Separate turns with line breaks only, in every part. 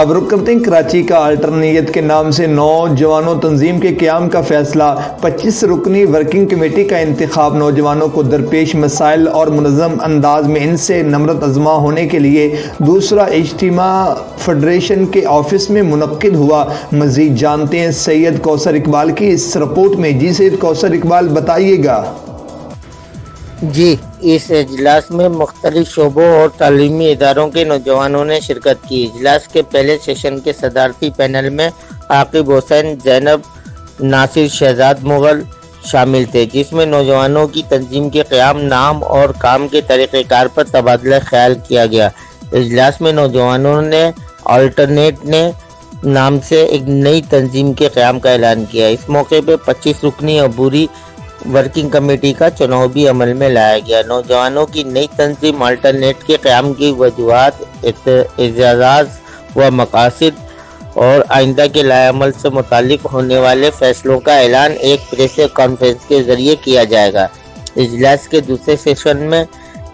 اب رخ کرتے ہیں کراچی کا۔ الٹرنیت کے نام سے نوجوانوں تنظیم کے قیام کا فیصلہ۔ 25 رکنی ورکنگ کمیٹی کا انتخاب نوجوانوں کو درپیش مسائل اور منظم انداز میں ان سے نمرت آزما ہونے کے لیے دوسرا اجتماع فیڈریشن کے آفس میں منعقد ہوا۔ مزید جانتے ہیں سید کوثر اقبال کی اس رپورٹ میں۔ جی سید کوثر اقبال بتائیے گا۔
جی، اس اجلاس میں مختلف شعبوں اور تعلیمی اداروں کے نوجوانوں نے شرکت کی۔ اجلاس کے پہلے سیشن کے صدارتی پینل میں عاقب حسین، زینب، ناصر، شہزاد مغل شامل تھے، جس میں نوجوانوں کی تنظیم کے قیام، نام اور کام کے طریقہ کار پر تبادلہ خیال کیا گیا۔ اجلاس میں نوجوانوں نے الٹرنیٹ نام سے ایک نئی تنظیم کے قیام کا اعلان کیا۔ اس موقع پہ 25 رکنی عبوری ورکنگ کمیٹی کا چناؤ بھی عمل میں لایا گیا۔ نوجوانوں کی نئی تنظیم الٹرنیٹ کے قیام کی وجوہات، اعزاز و مقاصد اور آئندہ کے لائحہ عمل سے متعلق ہونے والے فیصلوں کا اعلان ایک پریس کانفرنس کے ذریعے کیا جائے گا۔ اجلاس کے دوسرے سیشن میں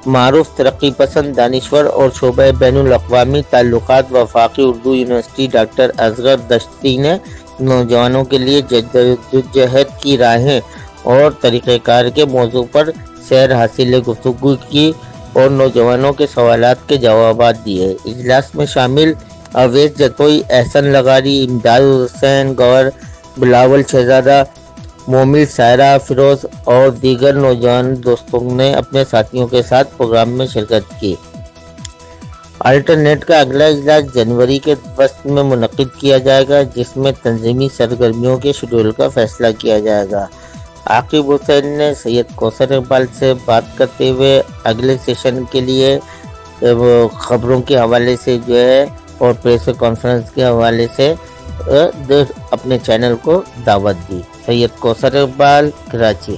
معروف ترقی پسند دانشور اور شعبہ بین الاقوامی تعلقات وفاقی اردو یونیورسٹی ڈاکٹر اصغر دشتی نے نوجوانوں کے لیے جدوجہد کی راہیں اور طریقہ کار کے موضوع پر سیر حاصل گفتگو کی اور نوجوانوں کے سوالات کے جوابات دیے۔ اجلاس میں شامل اویس جتوئی، احسن لغاری، امداد حسین، گور، بلاول شہزادہ، مومل، سائرہ، فیروز اور دیگر نوجوان دوستوں نے اپنے ساتھیوں کے ساتھ پروگرام میں شرکت کی۔ الٹرنیٹ کا اگلا اجلاس جنوری کے وسط میں منعقد کیا جائے گا، جس میں تنظیمی سرگرمیوں کے شیڈول کا فیصلہ کیا جائے گا۔ عاقب حسین نے سید کوثر اقبال سے بات کرتے ہوئے اگلے سیشن کے لیے خبروں کے حوالے سے اور پریس کانفرنس کے حوالے سے اپنے چینل کو دعوت دی۔ سید کوثر اقبال، کراچی۔